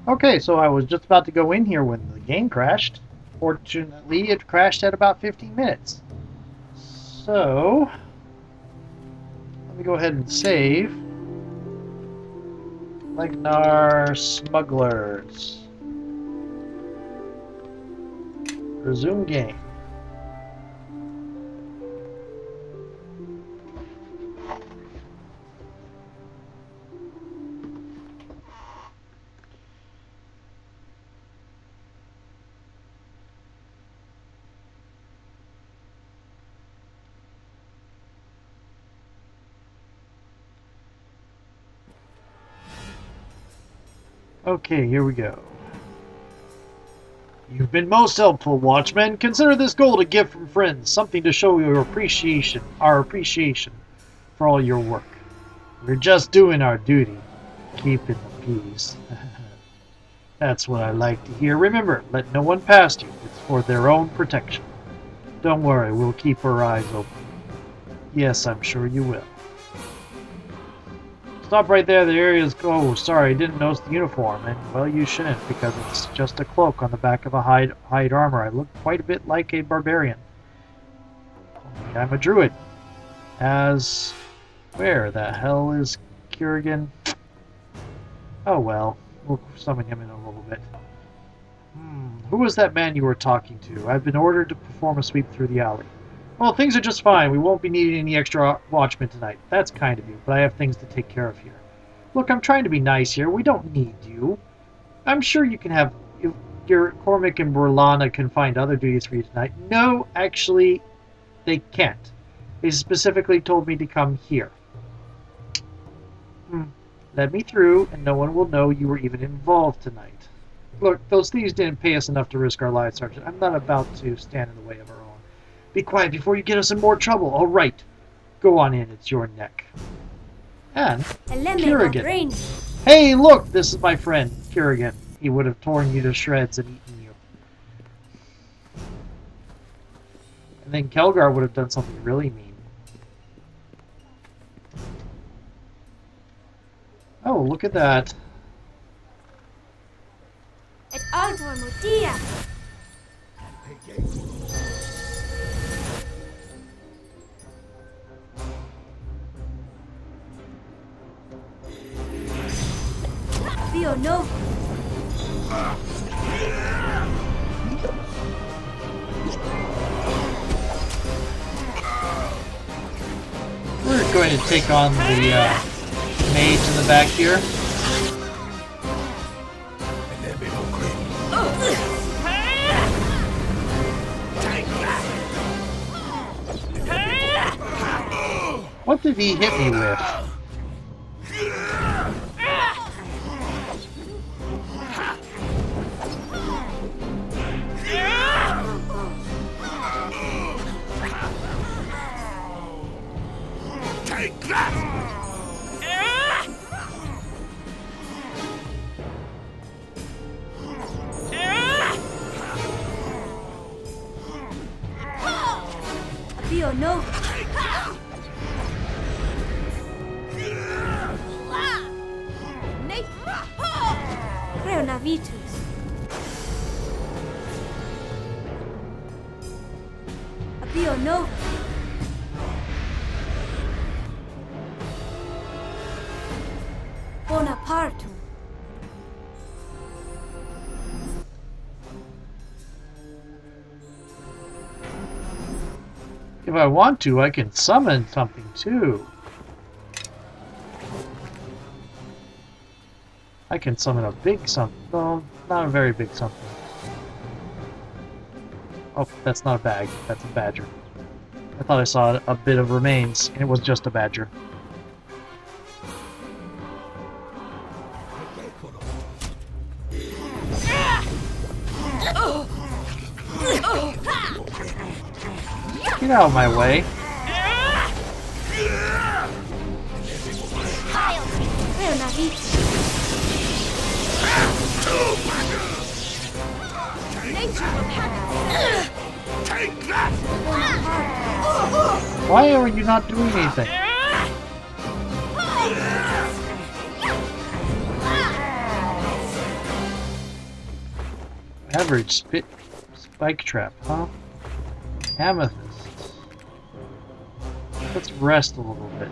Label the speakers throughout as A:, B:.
A: Okay, so I was just about to go in here when the game crashed. Fortunately, it crashed at about 15 minutes. So, let me go ahead and save. Legnar Smugglers. Resume game. Okay, here we go. You've been most helpful, Watchman. Consider this gold a gift from friends, something to show our appreciation for all your work. We're just doing our duty, keeping the peace. That's what I like to hear. Remember, let no one past you. It's for their own protection. Don't worry, we'll keep our eyes open. Yes, I'm sure you will. Stop right there, the area's... Oh, sorry, I didn't notice the uniform. And, well, you shouldn't, because it's just a cloak on the back of a hide armor. I look quite a bit like a barbarian. Only I'm a druid. As... Where the hell is Kerrigan? Oh, well. We'll summon him in a little bit. Who was that man you were talking to? I've been ordered to perform a sweep through the alley. Well, things are just fine. We won't be needing any extra watchmen tonight. That's kind of you, but I have things to take care of here. Look, I'm trying to be nice here. We don't need you. I'm sure you can have... Your Cormac and Borlana can find other duties for you tonight. No, actually, they can't. They specifically told me to come here. Let me through, and no one will know you were even involved tonight. Look, those thieves didn't pay us enough to risk our lives, Sergeant. I'm not about to stand in the way of our own. Be quiet before you get us in more trouble. All right. Go on in. It's your neck. And Kerrigan. Hey, look! This is my friend, Kerrigan. He would have torn you to shreds and eaten you. And then Kelgar would have done something really mean. Oh, look at that.
B: No.
A: We're going to take on the mage in the back here. What did he hit me with?
B: No. Reonavitus. Apio no. Bonaparte.
A: If I want to, I can summon something too. I can summon a big something. No, not a very big something. Oh, that's not a bag. That's a badger. I thought I saw a bit of remains, and it was just a badger. Get out of my way. Why are you not doing anything? Average spike trap, huh? Amethyst. Let's rest a little bit.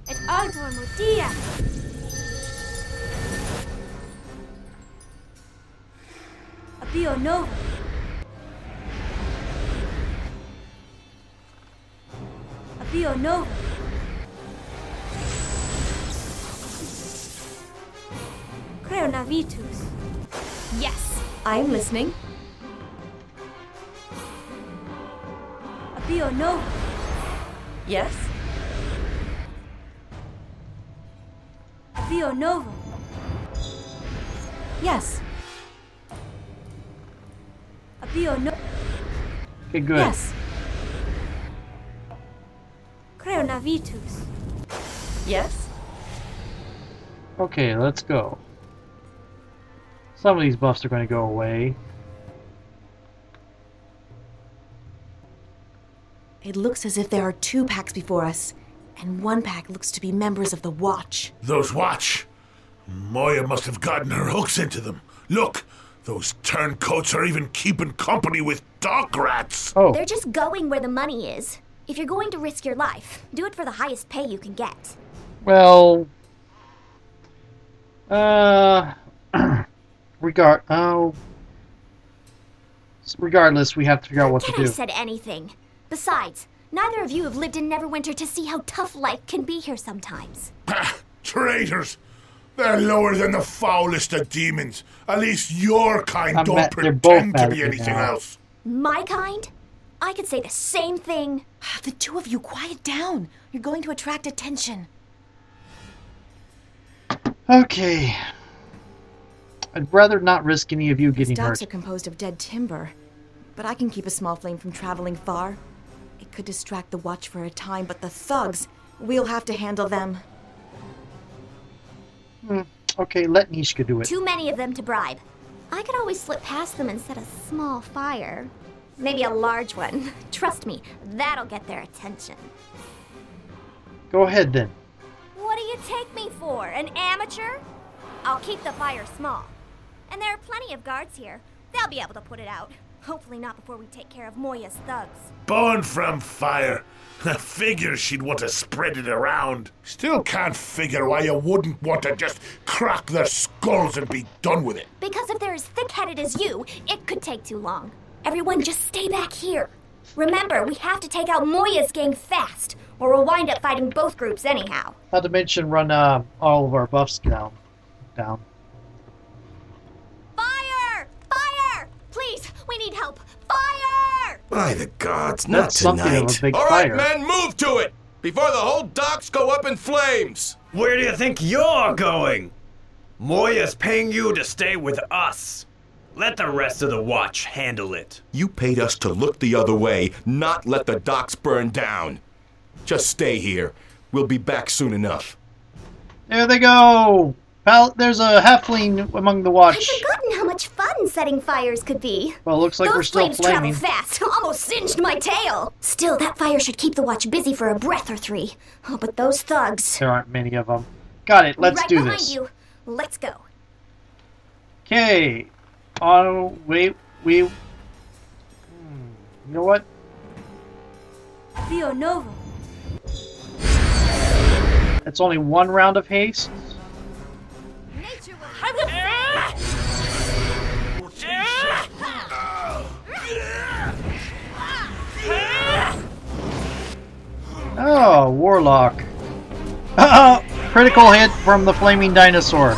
B: Et altor motia. Apio nova. Apio nova. Creo navitus.
C: Yes, I'm listening.
B: Apio nova.
C: Yes?
B: Apio nova.
C: Yes.
B: Apio nova.
A: Okay, good.
C: Yes.
B: Creo navitus.
C: Yes?
A: Okay, let's go. Some of these buffs are going to go away.
C: It looks as if there are 2 packs before us, and 1 pack looks to be members of the Watch.
D: Those Watch? Moya must have gotten her hooks into them. Look, those turncoats are even keeping company with dock rats.
A: Oh,
E: They're just going where the money is. If you're going to risk your life, do it for the highest pay you can get.
A: well... regardless, we have to figure out what to
E: Forget I
A: do.
E: said anything. Besides, neither of you have lived in Neverwinter to see how tough life can be here sometimes.
D: Pah, traitors! They're lower than the foulest of demons. At least your kind
A: I'm
D: don't
A: mad- they're both
D: pretend to
A: mad
D: be
A: at me
D: anything
A: now.
D: else.
E: My kind? I could say the same thing.
C: The 2 of you, quiet down. You're going to attract attention.
A: Okay. I'd rather not risk any of you
C: These
A: getting
C: docks
A: hurt.
C: are composed of dead timber, but I can keep a small flame from traveling far. It could distract the Watch for a time, but the thugs, we'll have to handle them.
A: Okay, let Nishka do it.
E: Too many of them to bribe. I could always slip past them and set a small fire. Maybe a large one. Trust me, that'll get their attention.
A: Go ahead then.
E: What do you take me for, an amateur? I'll keep the fire small. And there are plenty of guards here. They'll be able to put it out. Hopefully not before we take care of Moya's thugs.
D: Born from fire. I figure she'd want to spread it around. Still can't figure why you wouldn't want to just crack their skulls and be done with it.
E: Because if they're as thick-headed as you, it could take too long. Everyone just stay back here. Remember, we have to take out Moya's gang fast, or we'll wind up fighting both groups anyhow.
A: Not to mention run all of our buffs down.
E: Fire! Fire! Please, we need help. Fire!
F: By the gods, not
A: That's something of
F: tonight.
A: a big
G: All right,
A: fire.
G: men, move to it before the whole docks go up in flames.
F: Where do you think you're going? Moya's paying you to stay with us. Let the rest of the Watch handle it.
H: You paid us to look the other way, not let the docks burn down. Just stay here. We'll be back soon enough.
A: There they go! There's a halfling among the
E: I'd
A: watch.
E: forgotten how much fun setting fires could be.
A: Well, it looks like
E: Those
A: we're still
E: flames travel
A: flaming.
E: fast. Almost singed my tail. Still, that fire should keep the watch busy for a breath or 3. Oh, but those thugs.
A: There aren't many of them. Got it, let's
E: right
A: do
E: behind
A: this.
E: you. Let's go.
A: Okay. Oh, wait, you know what?
B: Apio nova.
A: It's only 1 round of haste.
E: Nature will have
A: Oh, Warlock. Critical hit from the flaming dinosaur.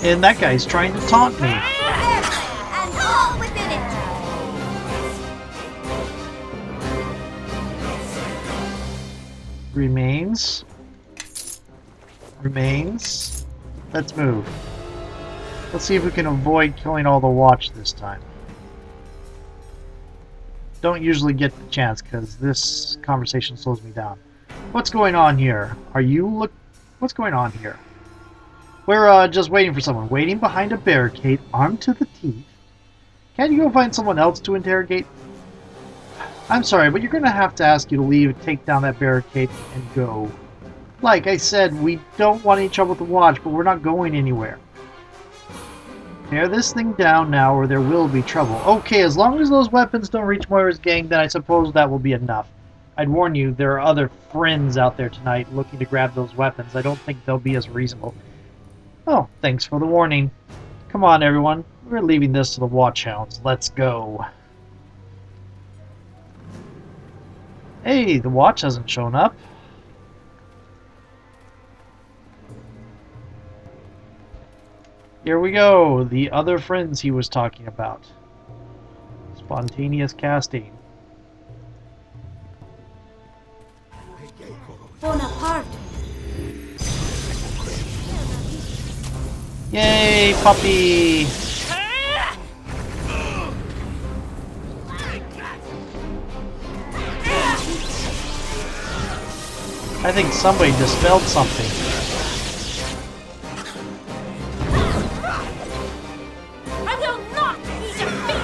A: And that guy's trying to taunt me.
E: and all within it.
A: Remains. Let's move. Let's see if we can avoid killing all the watch this time. Don't usually get the chance because this conversation slows me down. What's going on here? What's going on here? We're just waiting for someone. Waiting behind a barricade, armed to the teeth. Can't you go find someone else to interrogate? I'm sorry, but you're going to have to ask you to leave, take down that barricade, and go. Like I said, we don't want any trouble with the watch, but we're not going anywhere. Tear this thing down now, or there will be trouble. Okay, as long as those weapons don't reach Moira's gang, then I suppose that will be enough. I'd warn you, there are other friends out there tonight looking to grab those weapons. I don't think they'll be as reasonable. Oh, thanks for the warning. Come on, everyone. We're leaving this to the Watchhounds. Let's go. Hey, the watch hasn't shown up. Here we go. The other friends he was talking about. Spontaneous casting.
B: Bonaparte.
A: Yay, puppy! I think somebody dispelled something.
E: I will not be defeated!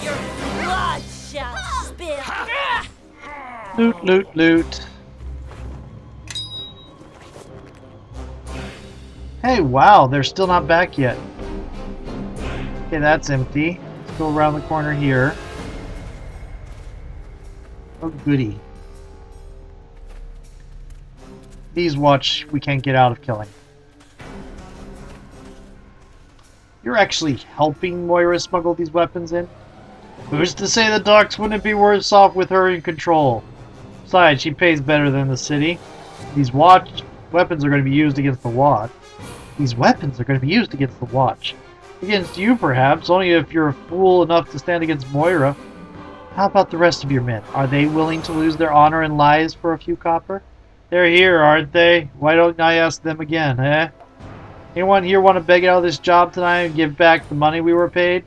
E: Your blood shall spill!
A: Loot, loot, loot. Hey, wow, they're still not back yet. Okay, that's empty. Let's go around the corner here. Oh, goody. These watch we can't get out of killing. You're actually helping Moira smuggle these weapons in? Who's to say the docks wouldn't be worse off with her in control? Besides, she pays better than the city. These weapons are going to be used against the watch. These weapons are going to be used against the watch. Against you, perhaps, only if you're a fool enough to stand against Moira. How about the rest of your men? Are they willing to lose their honor and lives for a few copper? They're here, aren't they? Why don't I ask them again, eh? Anyone here want to beg out of this job tonight and give back the money we were paid?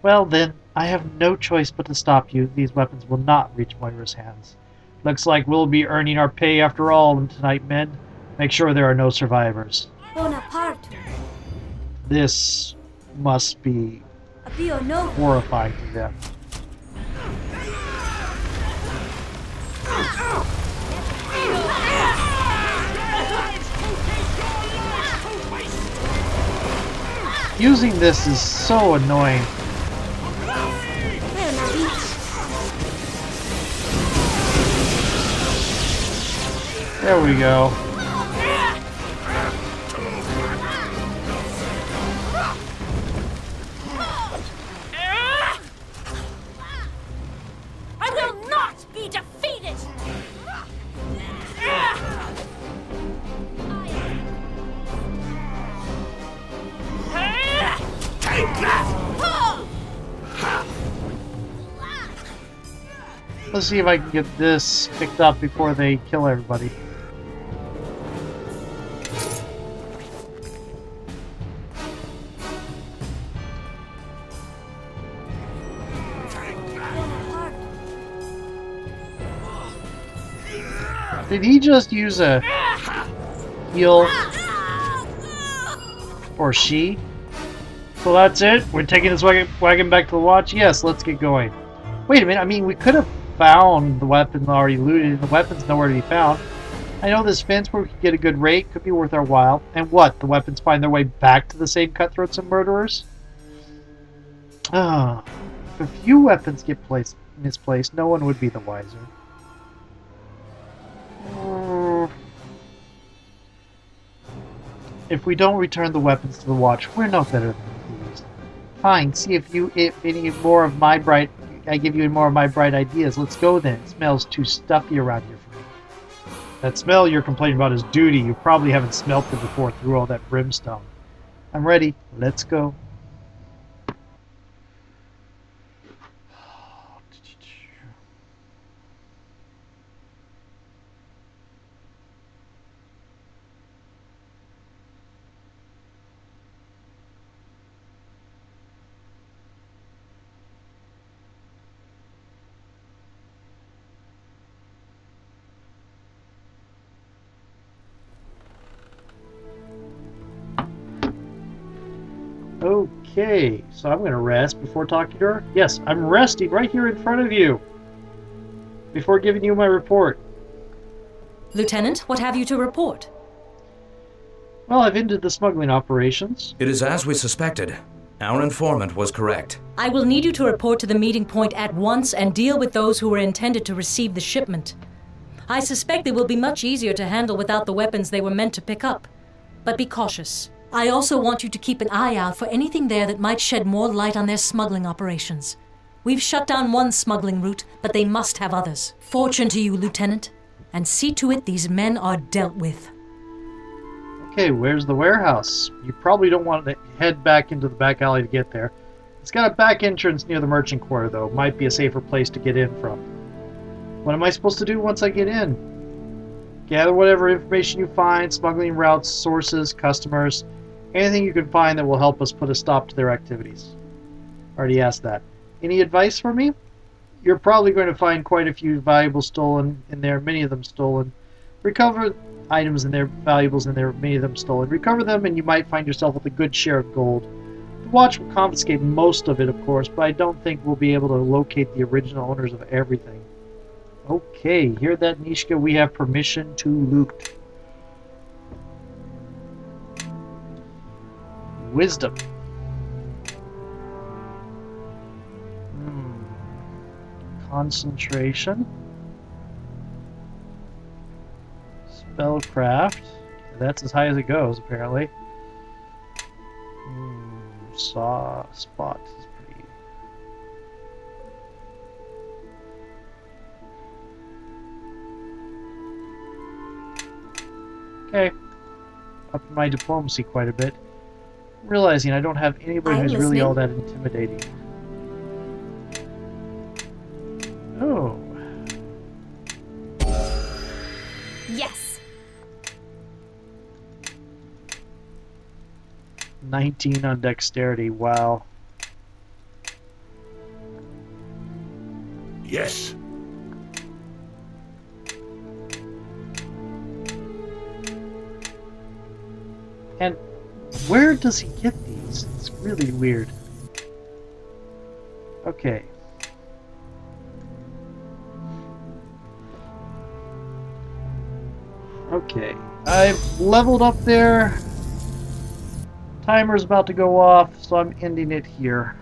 A: Well then, I have no choice but to stop you. These weapons will not reach Moira's hands. Looks like we'll be earning our pay after all tonight, men. Make sure there are no survivors.
B: Bonaparte.
A: This must be
B: NwN2.
A: horrifying to them. Using this is so annoying. There we go.
E: I will not be defeated!
D: Take that!
A: Let's see if I can get this picked up before they kill everybody. Did he just use a heal? Or she? So that's it? We're taking this wagon back to the watch? Yes, let's get going. Wait a minute, I mean, we could have found the weapon already looted, and the weapon's nowhere to be found. I know this fence where we could get a good rate, could be worth our while. And what, the weapons find their way back to the same cutthroats and murderers? Ah, if a few weapons get misplaced, no one would be the wiser. If we don't return the weapons to the watch, we're no better than thieves. Fine, see if any more of my bright ideas. Let's go then. It smells too stuffy around here for me. That smell you're complaining about is duty. You probably haven't smelt it before through all that brimstone. I'm ready. Let's go. Okay, so I'm going to rest before talking to her. Yes, I'm resting right here in front of you before giving you my report.
I: Lieutenant, what have you to report?
A: Well, I've ended the smuggling operations.
J: It is as we suspected. Our informant was correct.
I: I will need you to report to the meeting point at once and deal with those who were intended to receive the shipment. I suspect they will be much easier to handle without the weapons they were meant to pick up. But be cautious. I also want you to keep an eye out for anything there that might shed more light on their smuggling operations. We've shut down one smuggling route, but they must have others. Fortune to you, Lieutenant, and see to it these men are dealt with.
A: Okay, where's the warehouse? You probably don't want to head back into the back alley to get there. It's got a back entrance near the merchant quarter, though. Might be a safer place to get in from. What am I supposed to do once I get in? Gather whatever information you find, smuggling routes, sources, customers, anything you can find that will help us put a stop to their activities. Already asked that. Any advice for me? You're probably going to find quite a few valuables stolen in there, many of them stolen. Recover items in there, valuables in there, many of them stolen. Recover them and you might find yourself with a good share of gold. The watch will confiscate most of it, of course, but I don't think we'll be able to locate the original owners of everything. Okay, hear that, Nishka? We have permission to loot. Wisdom. Concentration. Spellcraft. That's as high as it goes, apparently. Saw spot is pretty. Okay. Up my diplomacy quite a bit. Realizing I don't have anybody who's really all that intimidating. Oh.
E: Yes.
A: 19 on dexterity, wow.
D: Yes.
A: And where does he get these? It's really weird. Okay. Okay. I've leveled up there. Timer's about to go off, so I'm ending it here.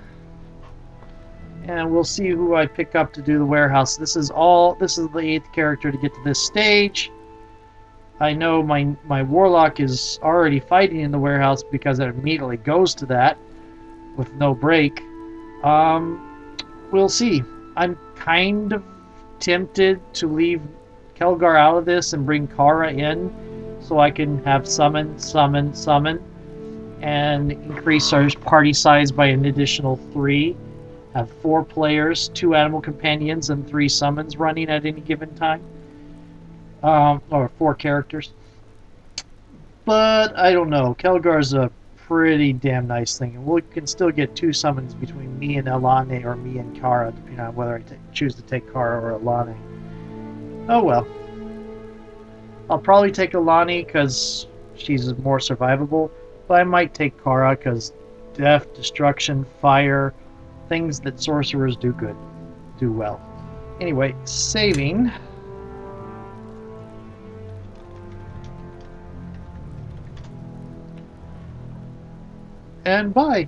A: And we'll see who I pick up to do the warehouse. This is the 8th character to get to this stage. I know my warlock is already fighting in the warehouse because it immediately goes to that with no break. We'll see. I'm kind of tempted to leave Kelgar out of this and bring Kara in so I can have summon, and increase our party size by an additional 3. Have 4 players, 2 animal companions, and 3 summons running at any given time. Or 4 characters. But I don't know. Kelgar's a pretty damn nice thing, and we can still get 2 summons between me and Alane or me and Kara, depending on whether I choose to take Kara or Alane. Oh well. I'll probably take Alane because she's more survivable, but I might take Kara because death, destruction, fire, things that sorcerers do well. Anyway, saving. And bye.